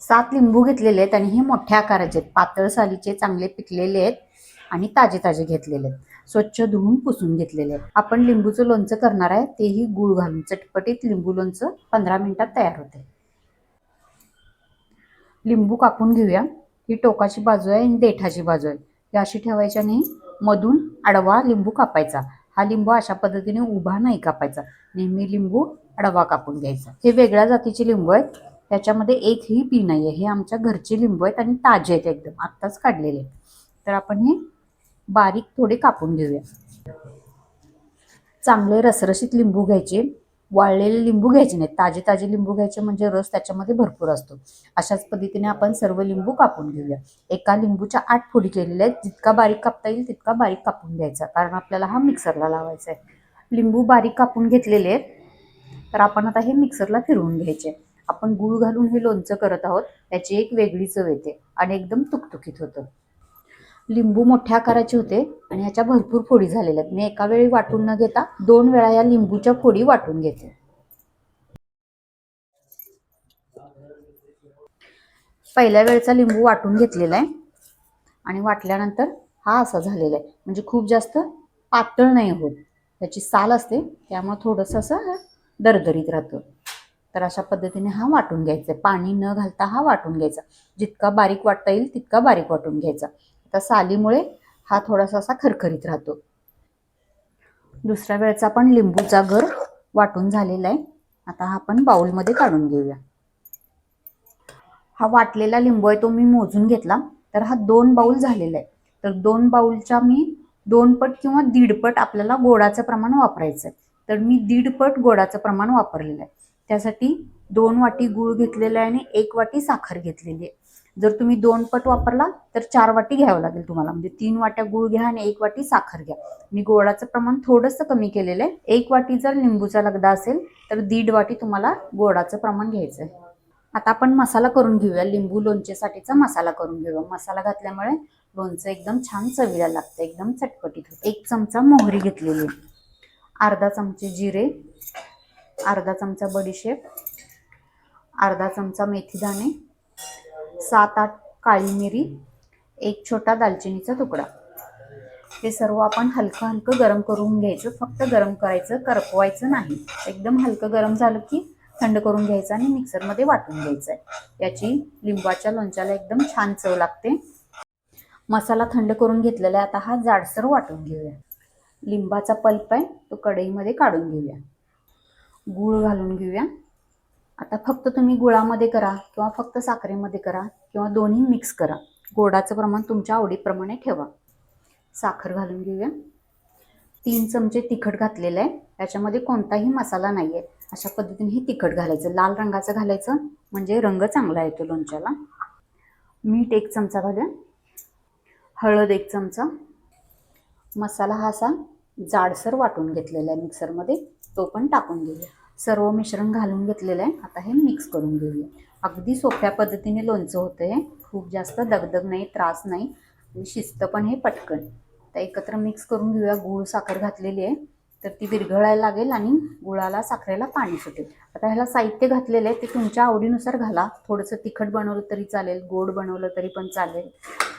7 लिंबू घेतलेले आहेत आणि हे मोठ्या आकाराचे आहेत, पातळ सालीचे, चांगले पिकलेले आहेत आणि ताजे ताजे घेतलेले आहेत. स्वच्छ धुवून पुसून घेतलेले आहेत. आपण लिंबूचं लोणचं करणार आहे, तेही गूळ घालून. चटपटीत लिंबू लोणचं 15 मिनिटात तयार होते. लिंबू कापून घेऊया. ही टोकाची बाजू आहे आणि देठाची बाजू आहे, ही अशी ठेवायची आणि मधून आडवा लिंबू कापायचा. हा लिंबू अशा पद्धतीने उभा नाही कापायचा, नेहमी लिंबू आडवा कापून घ्यायचा. हे वेगळ्या जातीचे लिंबू आहेत, त्याच्यामध्ये एकही बी नाही आहे. हे आमच्या घरचे लिंबू आहेत आणि ताजे आहेत, एकदम आत्ताच काढलेले. तर आपण हे बारीक थोडे कापून घेऊया. चांगले रसरशीत लिंबू घ्यायचे, वाळलेले लिंबू घ्यायचे नाहीत, ताजे ताजे लिंबू घ्यायचे, म्हणजे रस त्याच्यामध्ये भरपूर असतो. अशाच पद्धतीने आपण सर्व लिंबू कापून घेऊया. एका लिंबूच्या 8 फोडी केलेल्या आहेत. जितका बारीक कापता येईल तितका बारीक कापून घ्यायचा, कारण आपल्याला हा मिक्सरला लावायचा आहे. लिंबू बारीक कापून घेतलेले आहेत, तर आपण आता हे मिक्सरला फिरवून घ्यायचे. आपण गूळ घालून हे लोणचं करत आहोत, त्याची एक वेगळी चव येते आणि एकदम तुकतुकीत होतं. लिंबू मोठ्या आकाराचे होते आणि ह्याच्या भरपूर फोडी झालेल्या आहेत. मी एका वेळी वाटून न घेता 2 वेळा या लिंबूच्या फोडी वाटून घेते. पहिल्या वेळचा लिंबू वाटून घेतलेला आहे आणि वाटल्यानंतर हा असा झालेला आहे, म्हणजे खूप जास्त पातळ नाही होत. त्याची साल असते त्यामुळे थोडंसं असं दरदरीत राहतं. तर अशा पद्धतीने हा वाटून घ्यायचा, पाणी न घालता हा वाटून घ्यायचा. जितका बारीक वाटता येईल तितका बारीक वाटून घ्यायचा. आता सालीमुळे हा थोडासा असा खरखरीत राहतो. दुसऱ्या वेळेचा पण लिंबूचा गर वाटून झालेला आहे. आता हा आपण बाउलमध्ये काढून घेऊया. हा वाटलेला लिंबू आहे तो मी मोजून घेतला, तर हा 2 बाउल झालेला आहे. तर 2 बाउलच्या मी 2 पट किंवा 1.5 पट आपल्याला गोडाचं प्रमाण वापरायचं आहे. तर मी 1.5 पट गोडाचं प्रमाण वापरलेलं आहे. त्यासाठी 2 वाटी गूळ घेतलेला आहे आणि 1 वाटी साखर घेतलेली आहे. जर तुम्ही 2 पट वापरला तर 4 वाटी घ्यावं लागेल तुम्हाला, म्हणजे 3 वाट्या गूळ घ्या आणि 1 वाटी साखर घ्या. मी गोडाचं प्रमाण थोडंसं कमी केलेलं आहे. 1 वाटी जर लिंबूचा लगदा असेल तर 1.5 वाटी तुम्हाला गोडाचं प्रमाण घ्यायचं आहे. आता आपण मसाला करून घेऊया. लिंबू लोणचेसाठीचा मसाला करून घेऊया. मसाला घातल्यामुळे लोणचं एकदम छान चवीला लागतं, एकदम चटपटीत होतं. 1 चमचा मोहरी घेतलेली, अर्धा चमचे जिरे, अर्धा चमचा बडीशेप, अर्धा चमचा मेथी दाणे, 7-8 काळी मिरी, 1 छोटा दालचिनीचा तुकडा. हे सर्व आपण हलकं हलकं गरम करून घ्यायचं. फक्त गरम करायचं, करपवायचं नाही. एकदम हलकं गरम झालं की थंड करून घ्यायचं आणि मिक्सरमध्ये वाटून घ्यायचं आहे. याची लिंबाच्या लोणच्याला एकदम छान चव लागते. मसाला थंड करून घेतलेला आहे. आता हा जाडसर वाटून घेऊया. लिंबाचा पल्प आहे तो कढईमध्ये काढून घेऊया. गूळ घालून घेऊया. आता फक्त तुम्ही गुळामध्ये करा किंवा फक्त साखरेमध्ये करा किंवा दोन्ही मिक्स करा. गोडाचं प्रमाण तुमच्या आवडीप्रमाणे ठेवा. साखर घालून घेऊया. 3 चमचे तिखट घातलेलं आहे. त्याच्यामध्ये कोणताही मसाला नाही आहे. अशा पद्धतीने हे तिखट घालायचं, लाल रंगाचं घालायचं, म्हणजे रंग चांगला येतो लोणच्याला. मीठ 1 चमचा घालूया. हळद 1 चमचा. मसाला हा असा जाडसर वाटून घेतलेला आहे मिक्सरमध्ये, तो पण टाकून घेऊया. सर्व मिश्रण घालून घेतलेलं आहे. आता हे मिक्स करून घेऊया. अगदी सोप्या पद्धतीने लोणचं होतं हे. खूप जास्त दगदग नाही, त्रास नाही आणि शिस्त पण हे पटकन. आता एकत्र मिक्स करून घेऊया. गूळ साखर घातलेली आहे तर ती विरघळायला लागेल आणि गुळाला साखरेला पाणी सुटेल. आता ह्याला साहित्य घातलेलं आहे ते तुमच्या आवडीनुसार घाला. थोडंसं तिखट बनवलं तरी चालेल, गोड बनवलं तरी पण चालेल.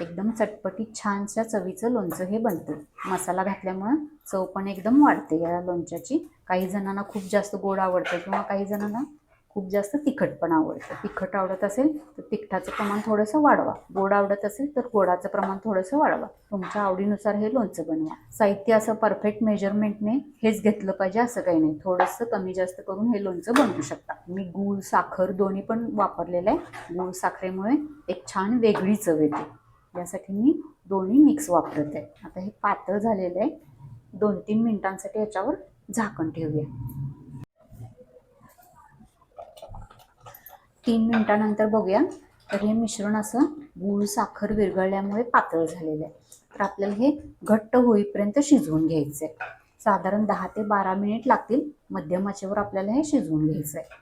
एकदम चटपटीत छानशा चवीचं लोणचं हे बनतं. मसाला घातल्यामुळं चव पण एकदम वाढते या लोणच्याची. काही जणांना खूप जास्त गोड आवडतं किंवा काही जणांना खूप जास्त तिखट पण आवडतं. तिखट आवडत असेल तर तिखटाचं प्रमाण थोडंसं वाढवा. गोड आवडत असेल तर गोडाचं प्रमाण थोडंसं वाढवा. तुमच्या आवडीनुसार हे लोणचं बनवा. साहित्य असं परफेक्ट मेजरमेंटने हेच घेतलं पाहिजे असं काही नाही. थोडंसं कमी जास्त करून हे लोणचं बनवू शकता. मी गूळ साखर दोन्ही पण वापरलेलं आहे. गूळ साखरेमुळे एक छान वेगळी चव येते, यासाठी मी दोन्ही मिक्स वापरत आहे. आता हे पातळ झालेलं आहे. 2-3 मिनिटांसाठी याच्यावर झाकण ठेवूया. 3 मिनिटानंतर बघूया तर हे मिश्रण असं गूळ साखर विरघळल्यामुळे पातळ झालेलं आहे. तर आपल्याला हे घट्ट होईपर्यंत शिजवून घ्यायचं आहे. साधारण 10 ते 12 मिनिट लागतील. मध्यम आचेवर आपल्याला हे शिजवून घ्यायचं आहे.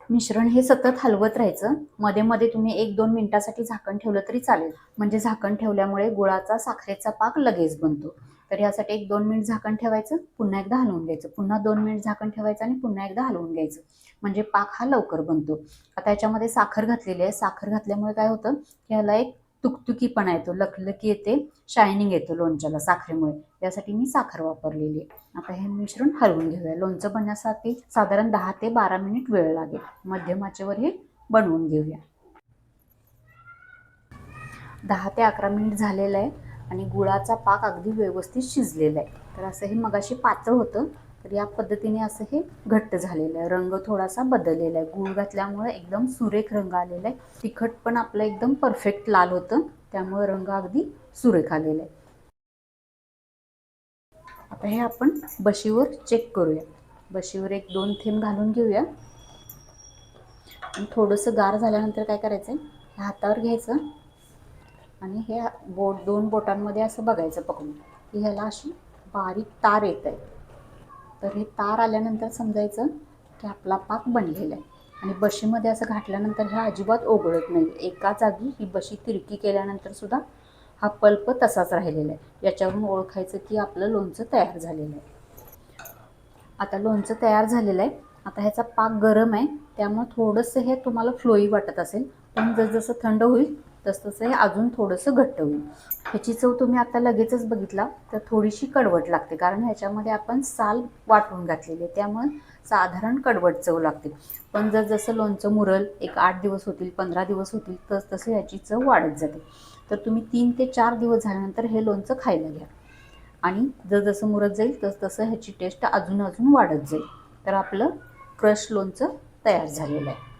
मिश्रण हे सतत हलवत राहायचं. मध्ये मध्ये तुम्ही 1-2 मिनिटासाठी झाकण ठेवलं तरी चालेल, म्हणजे झाकण ठेवल्यामुळे गुळाचा साखरेचा पाक लगेच बनतो तर यासाठी 1-2 मिनिट झाकण ठेवायचं, पुन्हा एकदा हलवून घ्यायचं, पुन्हा 2 मिनिट झाकण ठेवायचं आणि पुन्हा एकदा हलवून घ्यायचं. म्हणजे पाक हा लवकर बनतो. आता याच्यामध्ये साखर घातलेली आहे. साखर घातल्यामुळे काय होतं की ह्याला एक तुकतुकीपणा येतो, लखलखी येते, शायनिंग येतो लोणच्याला साखरेमुळे. यासाठी मी साखर वापरलेली आहे. आता हे मिश्रण हलवून घेऊया. लोणचं बनण्यासाठी साधारण 10 ते 12 मिनिट वेळ लागेल. मध्यम आचेवर हे बनवून घेऊया. 10 ते 11 मिनिट झालेलं आहे आणि गुळाचा पाक अगदी व्यवस्थित शिजलेला आहे. तर असं हे मगाशी पातळ होतं, तर या पद्धतीने असं हे घट्ट झालेलं आहे. रंग थोडासा बदललेला आहे. गूळ घातल्यामुळे एकदम सुरेख रंग आलेला आहे. तिखट पण आपलं एकदम परफेक्ट लाल होतं, त्यामुळे रंग अगदी सुरेख आलेला आहे. आता हे आपण बशीवर चेक करूया. बशीवर 1-2 थेंब घालून घेऊया आणि थोडंसं गार झाल्यानंतर काय करायचं आहे, हे हातावर घ्यायचं आणि हे दोन बोटांमध्ये असं बघायचं पकडून की ह्याला अशी बारीक तार येत आहे. तर हे तार आल्यानंतर समजायचं की आपला पाक बनलेला आहे. आणि बशीमध्ये असं घातल्यानंतर हे अजिबात ओघळत नाही. एका जागी ही बशी तिरकी केल्यानंतर सुद्धा हा पल्प तसाच राहिलेला आहे. याच्यावरून ओळखायचं की आपलं लोणचं तयार झालेलं आहे. आता लोणचं तयार झालेलं आहे. आता ह्याचा पाक गरम आहे, त्यामुळे थोडंसं हे तुम्हाला फ्लोई वाटत असेल, पण जसजसं थंड होईल तसतसं हे अजून थोडंसं घट्ट होईल. ह्याची चव तुम्ही आता लगेचच बघितला तर थोडीशी कडवट लागते, कारण ह्याच्यामध्ये आपण साल वाटून घातलेली आहे, त्यामुळे साधारण कडवट चव लागते. पण जसं लोणचं मुरल, एक 8 दिवस होतील, 15 दिवस होतील, तसं ह्याची चव वाढत जाते. तर तुम्ही 3 ते 4 दिवस झाल्यानंतर हे लोणचं खायला घ्या आणि जसं मुरत जाईल तसं ह्याची टेस्ट अजून वाढत जाईल. तर आपलं क्रश लोणचं तयार झालेलं आहे.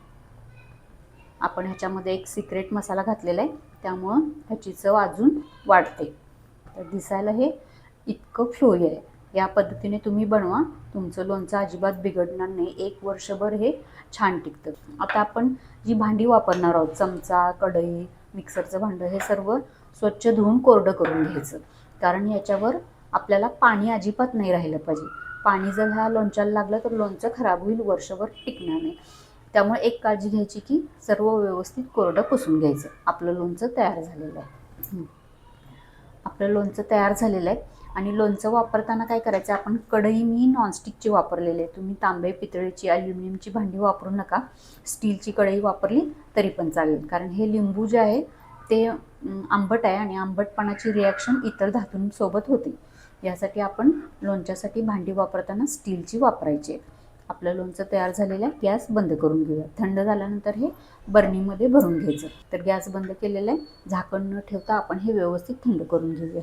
आपण ह्याच्यामध्ये एक सिक्रेट मसाला घातलेला आहे, त्यामुळं ह्याची चव अजून वाढते. तर दिसायला हे इतकं फ्लोई आहे. या पद्धतीने तुम्ही बनवा, तुमचं लोणचं अजिबात बिघडणार नाही. 1 वर्षभर हे छान टिकतं. आता आपण जी भांडी वापरणार आहोत, चमचा, कढई, मिक्सरचं भांडं, हे सर्व स्वच्छ धुवून कोरडं करून घ्यायचं, कारण याच्यावर आपल्याला पाणी अजिबात नाही राहिलं पाहिजे. पाणी जर ह्या लोणच्याला लागलं तर लोणचं खराब होईल, वर्षभर टिकणार नाही. त्यामुळे एक काळजी घ्यायची की सर्व व्यवस्थित कोरडं पुसून घ्यायचं. आपलं लोणचं तयार झालेलं आहे. आपलं लोणचं तयार झालेलं आहे आणि लोणचं वापरताना काय करायचं, आपण कढई मी नॉनस्टिकची वापरलेली आहे. तुम्ही तांबे, पितळेची, ॲल्युमिनियमची भांडी वापरू नका. स्टीलची कढई वापरली तरी पण चालेल, कारण हे लिंबू जे आहे ते आंबट आहे आणि आंबटपणाची रिॲक्शन इतर धातूंसोबत होते. यासाठी आपण लोणच्यासाठी भांडी वापरताना स्टीलची वापरायची. आपलं लोणचं तयार झालेलं आहे. गॅस बंद करून घेऊया. थंड झाल्यानंतर हे बर्नीमध्ये भरून घ्यायचं. तर गॅस बंद केलेला आहे. झाकण न ठेवता आपण हे व्यवस्थित थंड करून घेऊया.